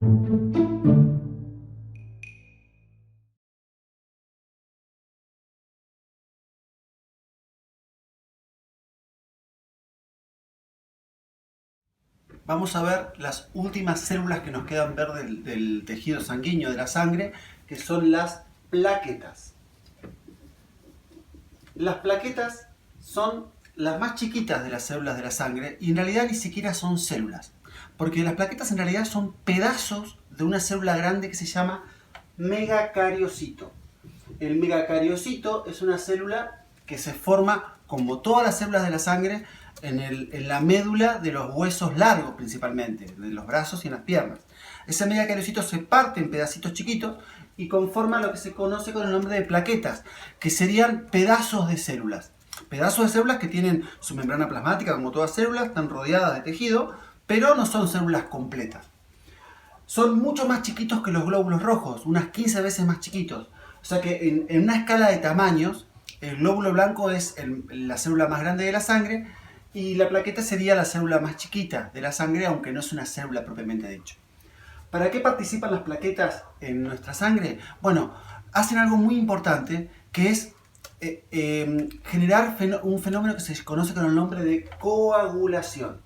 Vamos a ver las últimas células que nos quedan ver del tejido sanguíneo de la sangre, que son las plaquetas. Las plaquetas son las más chiquitas de las células de la sangre y en realidad ni siquiera son células, porque las plaquetas en realidad son pedazos de una célula grande que se llama megacariocito. El megacariocito es una célula que se forma, como todas las células de la sangre, en la médula de los huesos largos principalmente, de los brazos y en las piernas. Ese megacariocito se parte en pedacitos chiquitos y conforma lo que se conoce con el nombre de plaquetas, que serían pedazos de células. Pedazos de células que tienen su membrana plasmática, como todas células, están rodeadas de tejido, pero no son células completas. Son mucho más chiquitos que los glóbulos rojos, unas 15 veces más chiquitos. O sea que en una escala de tamaños, el glóbulo blanco es la célula más grande de la sangre y la plaqueta sería la célula más chiquita de la sangre, aunque no es una célula propiamente dicho. ¿Para qué participan las plaquetas en nuestra sangre? Bueno, hacen algo muy importante, que es generar un fenómeno que se conoce con el nombre de coagulación.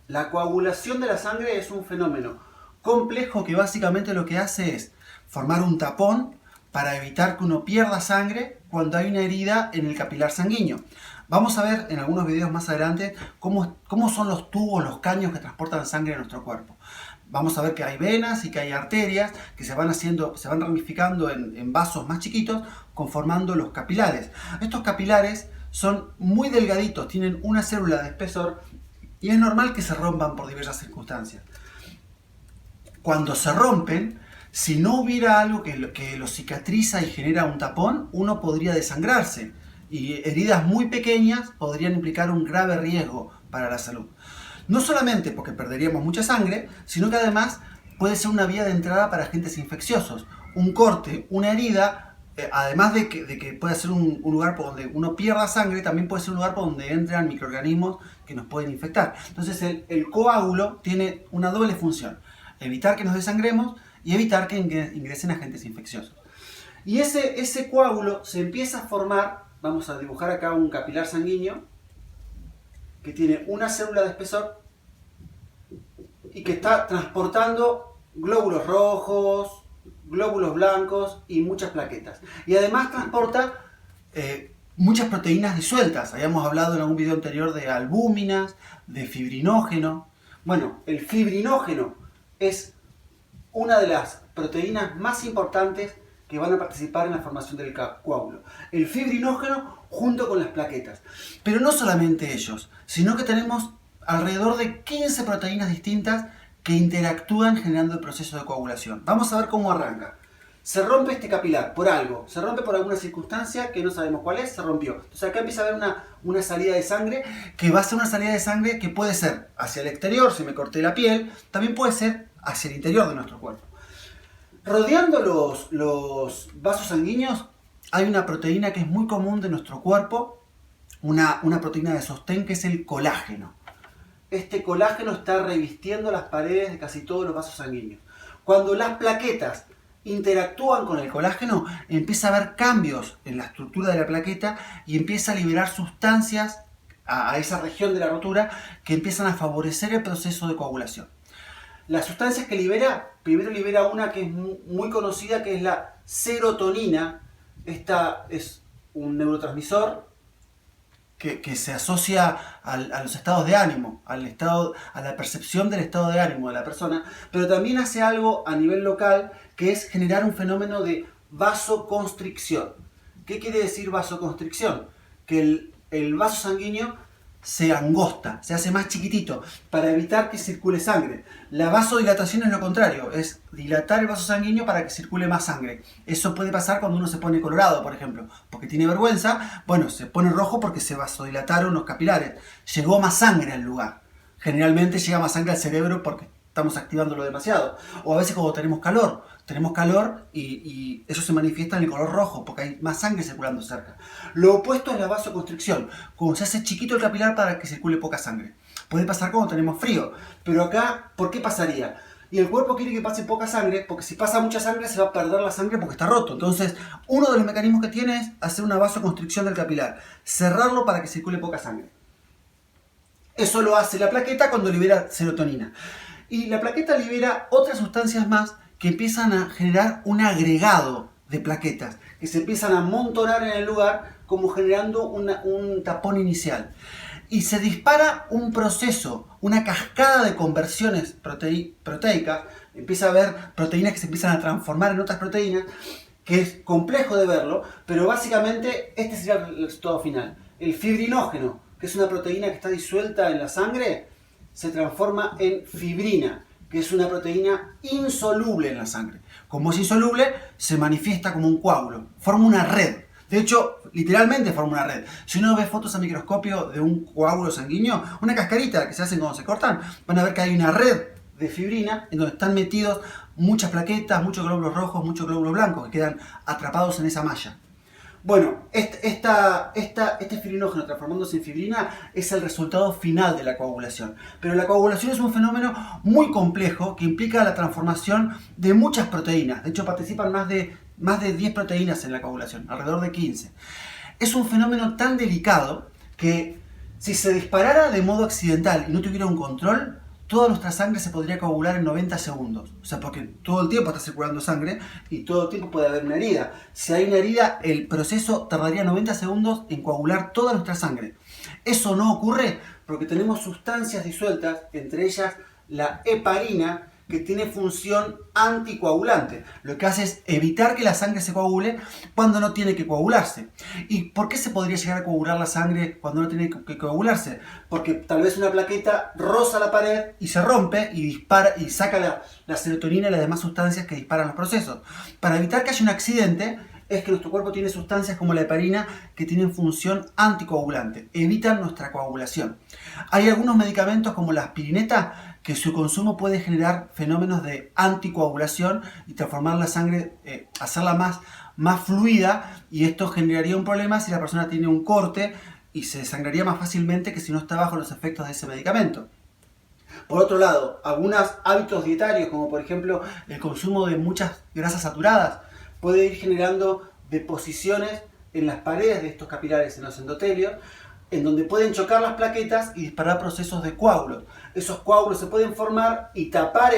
La coagulación de la sangre es un fenómeno complejo que básicamente lo que hace es formar un tapón para evitar que uno pierda sangre cuando hay una herida en el capilar sanguíneo. Vamos a ver en algunos videos más adelante cómo son los tubos, los caños que transportan sangre en nuestro cuerpo. Vamos a ver que hay venas y que hay arterias que se van ramificando en vasos más chiquitos, conformando los capilares. Estos capilares son muy delgaditos, tienen una célula de espesor y es normal que se rompan por diversas circunstancias. Cuando se rompen, si no hubiera algo que lo cicatriza y genera un tapón, uno podría desangrarse. Y heridas muy pequeñas podrían implicar un grave riesgo para la salud. No solamente porque perderíamos mucha sangre, sino que además puede ser una vía de entrada para agentes infecciosos. Un corte, una herida, además de que puede ser un lugar por donde uno pierda sangre, también puede ser un lugar por donde entran microorganismos que nos pueden infectar. Entonces el coágulo tiene una doble función: evitar que nos desangremos y evitar que ingresen agentes infecciosos. Y ese coágulo se empieza a formar. Vamos a dibujar acá un capilar sanguíneo que tiene una célula de espesor y que está transportando glóbulos rojos, glóbulos blancos y muchas plaquetas. Y además transporta muchas proteínas disueltas. Habíamos hablado en algún video anterior de albúminas, de fibrinógeno. Bueno, el fibrinógeno es una de las proteínas más importantes que van a participar en la formación del coágulo. El fibrinógeno junto con las plaquetas. Pero no solamente ellos, sino que tenemos alrededor de 15 proteínas distintas que interactúan generando el proceso de coagulación. Vamos a ver cómo arranca. Se rompe este capilar por algo, se rompe por alguna circunstancia que no sabemos cuál es, se rompió. Entonces acá empieza a haber una salida de sangre, que va a ser una salida de sangre que puede ser hacia el exterior, si me corté la piel, también puede ser hacia el interior de nuestro cuerpo. Rodeando los vasos sanguíneos hay una proteína que es muy común de nuestro cuerpo, una proteína de sostén que es el colágeno. Este colágeno está revistiendo las paredes de casi todos los vasos sanguíneos. Cuando las plaquetas interactúan con el colágeno, empieza a haber cambios en la estructura de la plaqueta y empieza a liberar sustancias a esa región de la rotura que empiezan a favorecer el proceso de coagulación. Las sustancias que libera, primero libera una que es muy conocida, que es la serotonina. Esta es un neurotransmisor que se asocia a los estados de ánimo, a la percepción del estado de ánimo de la persona, pero también hace algo a nivel local, que es generar un fenómeno de vasoconstricción. ¿Qué quiere decir vasoconstricción? Que el vaso sanguíneo se angosta, se hace más chiquitito para evitar que circule sangre. La vasodilatación es lo contrario, es dilatar el vaso sanguíneo para que circule más sangre. Eso puede pasar cuando uno se pone colorado, por ejemplo, porque tiene vergüenza. Bueno, se pone rojo porque se vasodilataron los capilares, llegó más sangre al lugar. Generalmente llega más sangre al cerebro porque estamos activándolo demasiado. O a veces cuando tenemos calor y eso se manifiesta en el color rojo porque hay más sangre circulando cerca. Lo opuesto es la vasoconstricción, como se hace chiquito el capilar para que circule poca sangre. Puede pasar cuando tenemos frío, pero acá, ¿por qué pasaría? y el cuerpo quiere que pase poca sangre, porque si pasa mucha sangre se va a perder la sangre porque está roto. Entonces, uno de los mecanismos que tiene es hacer una vasoconstricción del capilar, cerrarlo para que circule poca sangre. Eso lo hace la plaqueta cuando libera serotonina. Y la plaqueta libera otras sustancias más que empiezan a generar un agregado de plaquetas, que se empiezan a amontonar en el lugar como generando un tapón inicial. Y se dispara un proceso, una cascada de conversiones proteicas, empieza a haber proteínas que se empiezan a transformar en otras proteínas, que es complejo de verlo, pero básicamente este sería el resultado final. El fibrinógeno, que es una proteína que está disuelta en la sangre, se transforma en fibrina, que es una proteína insoluble en la sangre. Como es insoluble, se manifiesta como un coágulo, forma una red. De hecho, literalmente forma una red. Si uno ve fotos a microscopio de un coágulo sanguíneo, una cascarita que se hacen cuando se cortan, van a ver que hay una red de fibrina en donde están metidos muchas plaquetas, muchos glóbulos rojos, muchos glóbulos blancos que quedan atrapados en esa malla. Bueno, este fibrinógeno transformándose en fibrina es el resultado final de la coagulación. Pero la coagulación es un fenómeno muy complejo que implica la transformación de muchas proteínas. De hecho, participan más de 10 proteínas en la coagulación, alrededor de 15. Es un fenómeno tan delicado que si se disparara de modo accidental y no tuviera un control, toda nuestra sangre se podría coagular en 90 segundos. O sea, porque todo el tiempo está circulando sangre y todo el tiempo puede haber una herida. Si hay una herida, el proceso tardaría 90 segundos en coagular toda nuestra sangre. Eso no ocurre porque tenemos sustancias disueltas, entre ellas la heparina, que tiene función anticoagulante. Lo que hace es evitar que la sangre se coagule cuando no tiene que coagularse. ¿Y por qué se podría llegar a coagular la sangre cuando no tiene que coagularse? Porque tal vez una plaqueta roza la pared y se rompe y dispara y saca la serotonina y las demás sustancias que disparan los procesos. Para evitar que haya un accidente, es que nuestro cuerpo tiene sustancias como la heparina que tienen función anticoagulante, evitan nuestra coagulación. Hay algunos medicamentos como la aspirineta que su consumo puede generar fenómenos de anticoagulación y transformar la sangre, hacerla más fluida, y esto generaría un problema si la persona tiene un corte y se desangraría más fácilmente que si no está bajo los efectos de ese medicamento. Por otro lado, algunos hábitos dietarios, como por ejemplo el consumo de muchas grasas saturadas, puede ir generando deposiciones en las paredes de estos capilares, en los endotelios, en donde pueden chocar las plaquetas y disparar procesos de coágulos. Esos coágulos se pueden formar y tapar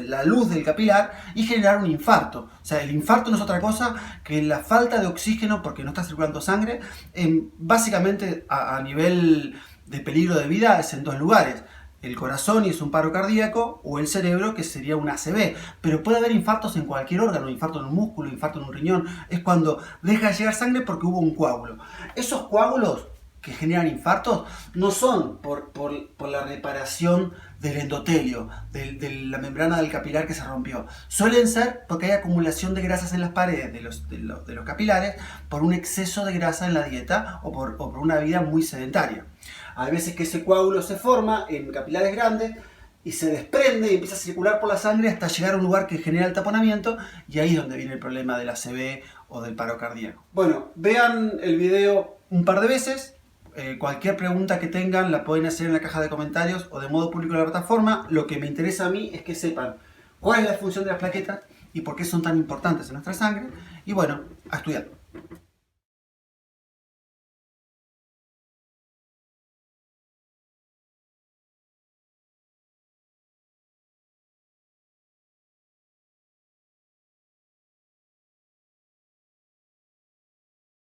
la luz del capilar y generar un infarto. O sea, el infarto no es otra cosa que la falta de oxígeno porque no está circulando sangre. Básicamente, a nivel de peligro de vida, es en dos lugares. El corazón, y es un paro cardíaco, o el cerebro, que sería un ACV. Pero puede haber infartos en cualquier órgano, infarto en un músculo, infarto en un riñón. Es cuando deja de llegar sangre porque hubo un coágulo. Esos coágulos que generan infartos no son por la reparación del endotelio, de la membrana del capilar que se rompió. Suelen ser porque hay acumulación de grasas en las paredes de los capilares por un exceso de grasa en la dieta o por una vida muy sedentaria. Hay veces que ese coágulo se forma en capilares grandes y se desprende y empieza a circular por la sangre hasta llegar a un lugar que genera el taponamiento, y ahí es donde viene el problema del ACV o del paro cardíaco. Bueno, vean el video un par de veces. Cualquier pregunta que tengan la pueden hacer en la caja de comentarios o de modo público en la plataforma. Lo que me interesa a mí es que sepan cuál es la función de las plaquetas y por qué son tan importantes en nuestra sangre. Y bueno, a estudiar.